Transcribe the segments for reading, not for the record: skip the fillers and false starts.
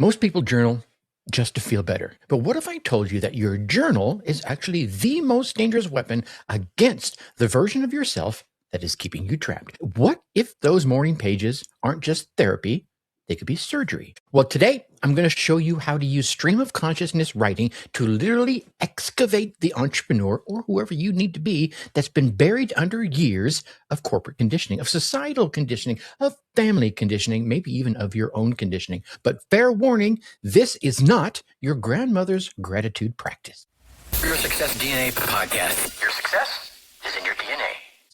Most people journal just to feel better. But what if I told you that your journal is actually the most dangerous weapon against the version of yourself that is keeping you trapped? What if those morning pages aren't just therapy? They could be surgery. Well, today I'm going to show you how to use stream of consciousness writing to literally excavate the entrepreneur or whoever you need to be that's been buried under years of corporate conditioning, of societal conditioning, of family conditioning, maybe even of your own conditioning. But fair warning, this is not your grandmother's gratitude practice. Your Success DNA podcast. Your success is in your DNA.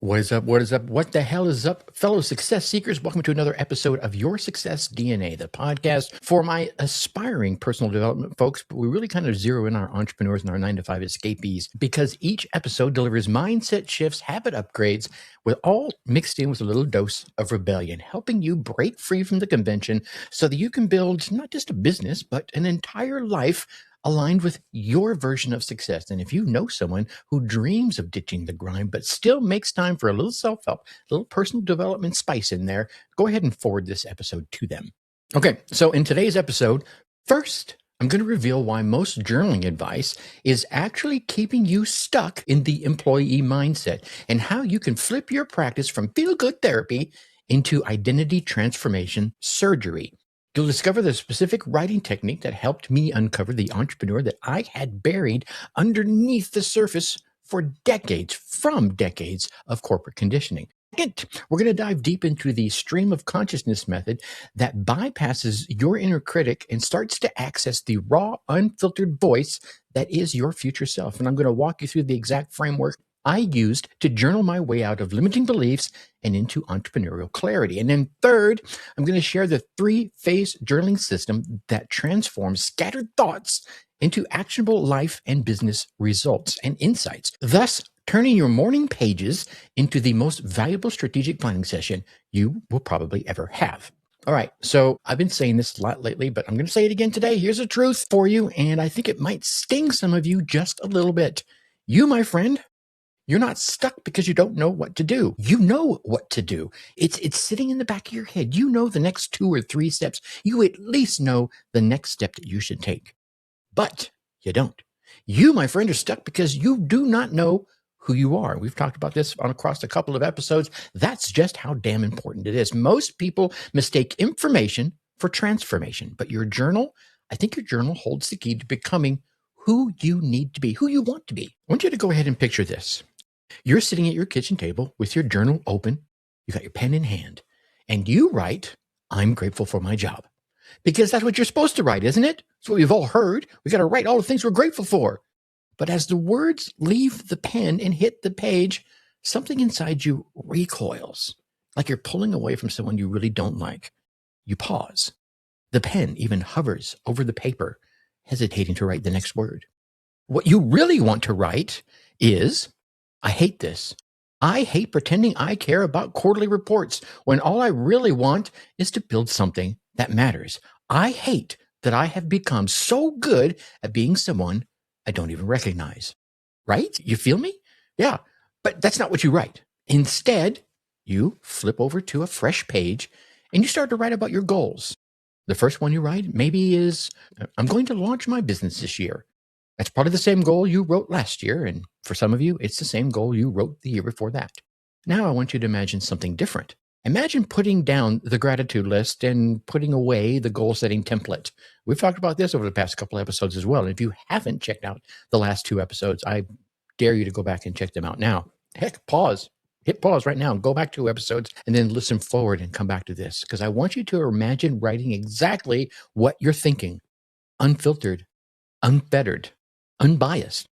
What is up? What is up? What the hell is up, fellow success seekers? Welcome to another episode of Your Success DNA, the podcast for my aspiring personal development folks. But we really kind of zero in our entrepreneurs and our 9-to-5 escapees because each episode delivers mindset shifts, habit upgrades, with all mixed in with a little dose of rebellion, helping you break free from the convention so that you can build not just a business, but an entire life aligned with your version of success. And if you know someone who dreams of ditching the grind, but still makes time for a little self-help, a little personal development spice in there, go ahead and forward this episode to them. Okay, so in today's episode, first, I'm going to reveal why most journaling advice is actually keeping you stuck in the employee mindset and how you can flip your practice from feel-good therapy into identity transformation surgery. You'll discover the specific writing technique that helped me uncover the entrepreneur that I had buried underneath the surface for decades, from decades of corporate conditioning. Second, we're going to dive deep into the stream of consciousness method that bypasses your inner critic and starts to access the raw, unfiltered voice that is your future self. And I'm going to walk you through the exact framework I used to journal my way out of limiting beliefs and into entrepreneurial clarity. And then third, I'm going to share the 3-phase journaling system that transforms scattered thoughts into actionable life and business results and insights, thus turning your morning pages into the most valuable strategic planning session you will probably ever have. All right, so I've been saying this a lot lately, but I'm going to say it again today. Here's the truth for you, and I think it might sting some of you just a little bit. You, my friend, you're not stuck because you don't know what to do. You know what to do. It's sitting in the back of your head. You know the next 2 or 3 steps. You at least know the next step that you should take. But you don't. You, my friend, are stuck because you do not know who you are. We've talked about this across a couple of episodes. That's just how damn important it is. Most people mistake information for transformation. But your journal, I think your journal holds the key to becoming who you need to be, who you want to be. I want you to go ahead and picture this. You're sitting at your kitchen table with your journal open. You got your pen in hand, and you write, "I'm grateful for my job." Because that's what you're supposed to write, isn't it? That's what we've all heard. We got to write all the things we're grateful for. But as the words leave the pen and hit the page, something inside you recoils, like you're pulling away from someone you really don't like. You pause. The pen even hovers over the paper, hesitating to write the next word. What you really want to write is, "I hate this. I hate pretending I care about quarterly reports when all I really want is to build something that matters. I hate that I have become so good at being someone I don't even recognize." Right? You feel me? Yeah, but that's not what you write. Instead, you flip over to a fresh page and you start to write about your goals. The first one you write maybe is, "I'm going to launch my business this year." That's probably the same goal you wrote last year, and for some of you, it's the same goal you wrote the year before that. Now I want you to imagine something different. Imagine putting down the gratitude list and putting away the goal-setting template. We've talked about this over the past couple of episodes as well, and if you haven't checked out the last 2 episodes, I dare you to go back and check them out now. Heck, pause. Hit pause right now, go back 2 episodes, and then listen forward and come back to this, because I want you to imagine writing exactly what you're thinking. Unfiltered, unfettered, unbiased.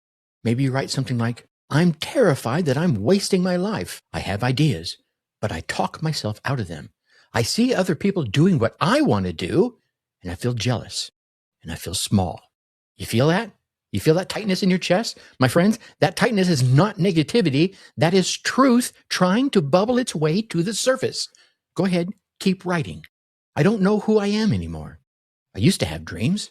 Maybe you write something like, "I'm terrified that I'm wasting my life. I have ideas, but I talk myself out of them. I see other people doing what I want to do, and I feel jealous, and I feel small." You feel that? You feel that tightness in your chest? My friends, that tightness is not negativity. That is truth trying to bubble its way to the surface. Go ahead, keep writing. "I don't know who I am anymore. I used to have dreams.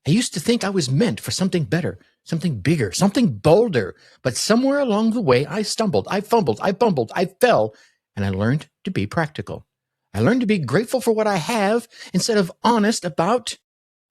I used to think I was meant for something better, something bigger, something bolder. But somewhere along the way, I stumbled, I fumbled, I bumbled, I fell, and I learned to be practical. I learned to be grateful for what I have instead of honest about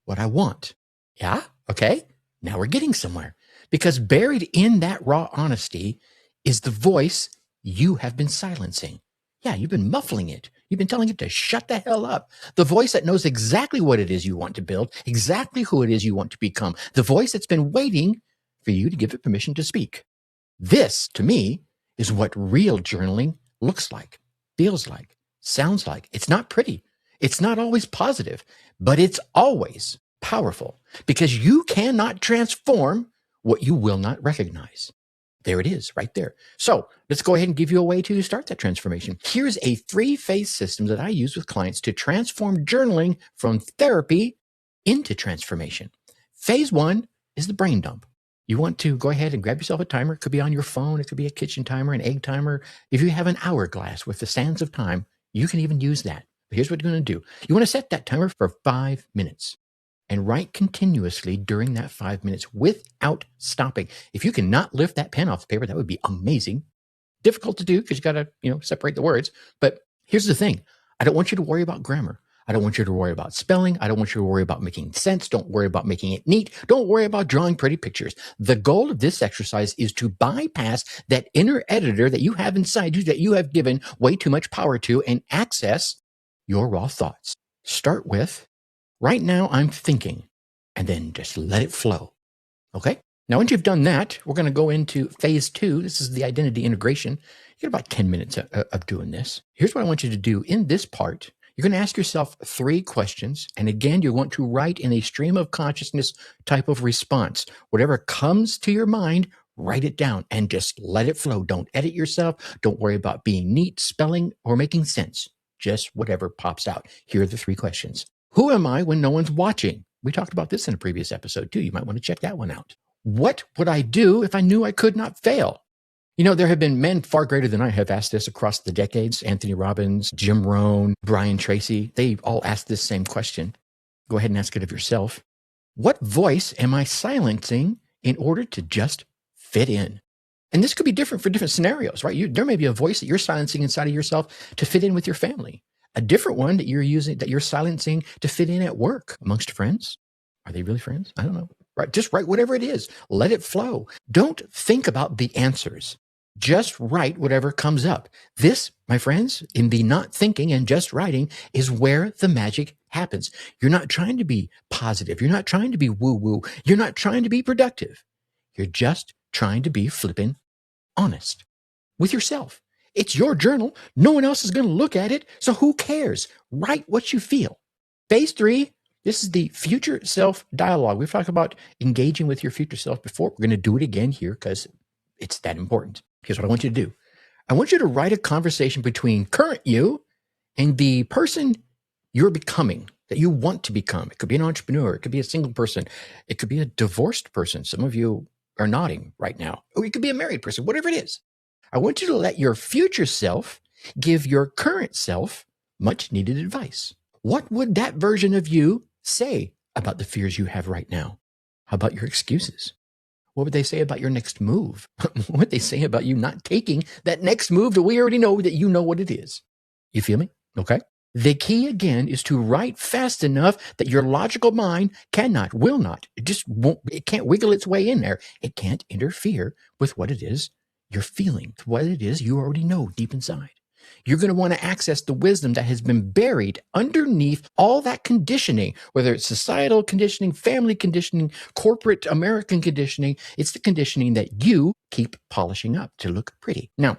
what I want. Yeah? Okay. Now we're getting somewhere, because buried in that raw honesty is the voice you have been silencing. Yeah, you've been muffling it. You've been telling it to shut the hell up. The voice that knows exactly what it is you want to build, exactly who it is you want to become. The voice that's been waiting for you to give it permission to speak. This, to me, is what real journaling looks like, feels like, sounds like. It's not pretty. It's not always positive, but it's always powerful, because you cannot transform what you will not recognize. There it is right there. So let's go ahead and give you a way to start that transformation. Here's a 3-phase system that I use with clients to transform journaling from therapy into transformation. Phase 1 is the brain dump. You want to go ahead and grab yourself a timer. It could be on your phone. It could be a kitchen timer, an egg timer. If you have an hourglass with the sands of time, you can even use that. But here's what you're going to do. You want to set that timer for 5 minutes and write continuously during that 5 minutes without stopping. If you cannot lift that pen off the paper, that would be amazing. Difficult to do because you got to, separate the words. But here's the thing. I don't want you to worry about grammar. I don't want you to worry about spelling. I don't want you to worry about making sense. Don't worry about making it neat. Don't worry about drawing pretty pictures. The goal of this exercise is to bypass that inner editor that you have inside you that you have given way too much power to and access your raw thoughts. Start with, right now I'm thinking, and then just let it flow. Okay? Now, once you've done that, we're going to go into phase 2. This is the identity integration. You get about 10 minutes of doing this. Here's what I want you to do in this part. You're going to ask yourself 3 questions. And again, you want to write in a stream of consciousness type of response. Whatever comes to your mind, write it down and just let it flow. Don't edit yourself. Don't worry about being neat, spelling, or making sense. Just whatever pops out. Here are the 3 questions. Who am I when no one's watching? We talked about this in a previous episode too. You might want to check that one out. What would I do if I knew I could not fail? There have been men far greater than I have asked this across the decades. Anthony Robbins, Jim Rohn, Brian Tracy, they all asked this same question. Go ahead and ask it of yourself. What voice am I silencing in order to just fit in? And this could be different for different scenarios, right? There may be a voice that you're silencing inside of yourself to fit in with your family. A different one that you're silencing to fit in at work amongst friends. Are they really friends? I don't know. Right? Just write whatever it is. Let it flow. Don't think about the answers. Just write whatever comes up. This, my friends, in the not thinking and just writing is where the magic happens. You're not trying to be positive. You're not trying to be woo-woo. You're not trying to be productive. You're just trying to be flippin' honest with yourself. It's your journal. No one else is going to look at it. So who cares? Write what you feel. Phase 3, this is the future self dialogue. We've talked about engaging with your future self before. We're going to do it again here because it's that important. Here's what I want you to do. I want you to write a conversation between current you and the person you're becoming, that you want to become. It could be an entrepreneur. It could be a single person. It could be a divorced person. Some of you are nodding right now. Or it could be a married person, whatever it is. I want you to let your future self give your current self much needed advice. What would that version of you say about the fears you have right now? How about your excuses? What would they say about your next move? What would they say about you not taking that next move that we already know that you know what it is? You feel me? Okay. The key again is to write fast enough that your logical mind will not, it can't wiggle its way in there. It can't interfere with what it is you're feeling, what it is you already know deep inside. You're going to want to access the wisdom that has been buried underneath all that conditioning, whether it's societal conditioning, family conditioning, corporate American conditioning. It's the conditioning that you keep polishing up to look pretty. Now,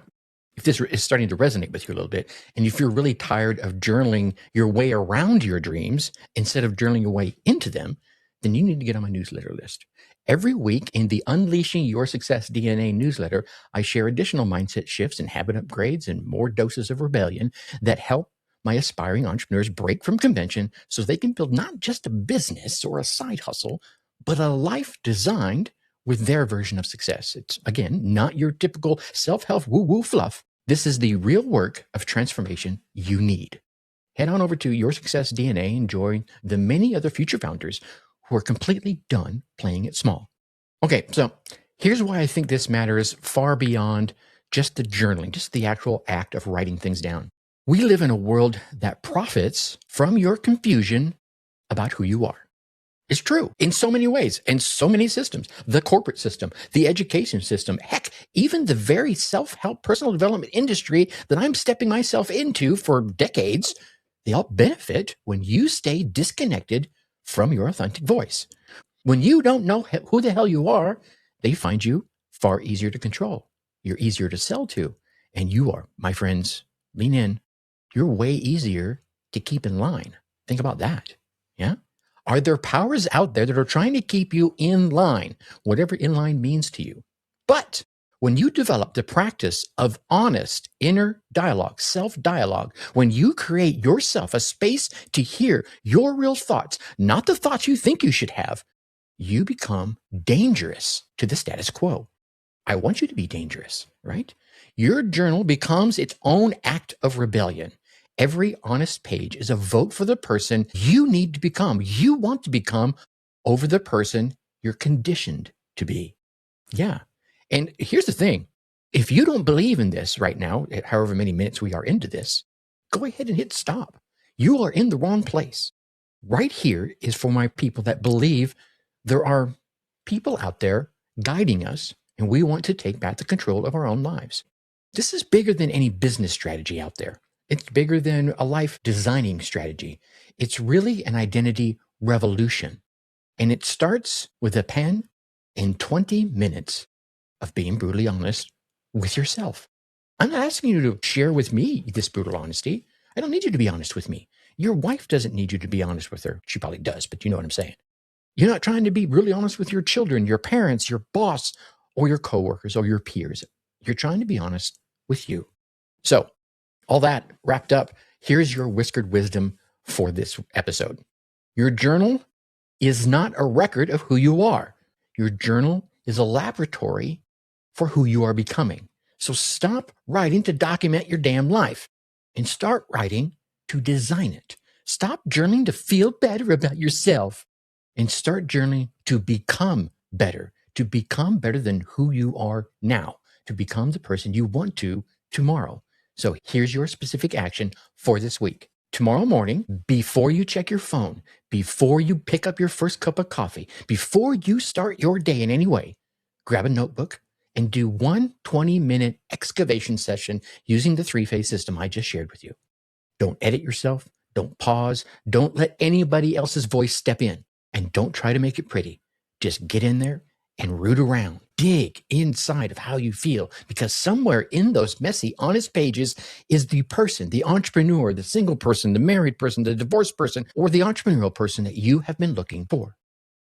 if this is starting to resonate with you a little bit, and if you're really tired of journaling your way around your dreams instead of journaling your way into them, then you need to get on my newsletter list. Every week in the Unleashing Your Success DNA newsletter, I share additional mindset shifts and habit upgrades and more doses of rebellion that help my aspiring entrepreneurs break from convention so they can build not just a business or a side hustle, but a life designed with their version of success. It's, again, not your typical self-help woo-woo fluff. This is the real work of transformation you need. Head on over to Your Success DNA and join the many other future founders who are completely done playing it small. Okay, so here's why I think this matters far beyond just the journaling, just the actual act of writing things down. We live in a world that profits from your confusion about who you are. It's true in so many ways, in so many systems, the corporate system, the education system, heck, even the very self-help personal development industry that I'm stepping myself into for decades, they all benefit when you stay disconnected from your authentic voice. When you don't know who the hell you are, they find you far easier to control. You're easier to sell to. And you are, my friends, lean in. You're way easier to keep in line. Think about that. Yeah. Are there powers out there that are trying to keep you in line, whatever in line means to you? But when you develop the practice of honest inner dialogue, self-dialogue, when you create yourself a space to hear your real thoughts, not the thoughts you think you should have, you become dangerous to the status quo. I want you to be dangerous, right? Your journal becomes its own act of rebellion. Every honest page is a vote for the person you need to become, you want to become, over the person you're conditioned to be. Yeah. And here's the thing. If you don't believe in this right now, however many minutes we are into this, go ahead and hit stop. You are in the wrong place. Right here is for my people that believe there are people out there guiding us, and we want to take back the control of our own lives. This is bigger than any business strategy out there. It's bigger than a life designing strategy. It's really an identity revolution. And it starts with a pen and 20 minutes of being brutally honest with yourself. I'm not asking you to share with me this brutal honesty. I don't need you to be honest with me. Your wife doesn't need you to be honest with her. She probably does, but you know what I'm saying. You're not trying to be really honest with your children, your parents, your boss, or your coworkers, or your peers. You're trying to be honest with you. So, all that wrapped up, here's your whiskered wisdom for this episode. Your journal is not a record of who you are. Your journal is a laboratory for who you are becoming. So stop writing to document your damn life and start writing to design it. Stop journaling to feel better about yourself and start journaling to become better than who you are now, to become the person you want to tomorrow. So here's your specific action for this week. Tomorrow morning, before you check your phone, before you pick up your first cup of coffee, before you start your day in any way, grab a notebook and do one 20-minute excavation session using the 3-phase system I just shared with you. Don't edit yourself. Don't pause. Don't let anybody else's voice step in. And don't try to make it pretty. Just get in there and root around. Dig inside of how you feel, because somewhere in those messy, honest pages is the person, the entrepreneur, the single person, the married person, the divorced person, or the entrepreneurial person that you have been looking for.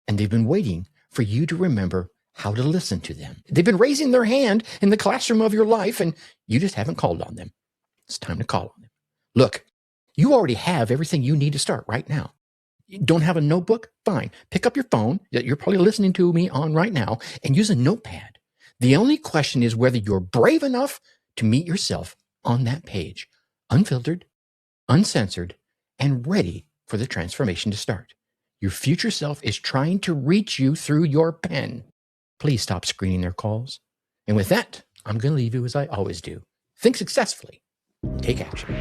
And they've been waiting for you to remember how to listen to them. They've been raising their hand in the classroom of your life, and you just haven't called on them. It's time to call on them. Look, you already have everything you need to start right now. You don't have a notebook? Fine. Pick up your phone that you're probably listening to me on right now and use a notepad. The only question is whether you're brave enough to meet yourself on that page, unfiltered, uncensored, and ready for the transformation to start. Your future self is trying to reach you through your pen. Please stop screening their calls. And with that, I'm going to leave you as I always do. Think successfully. Take action.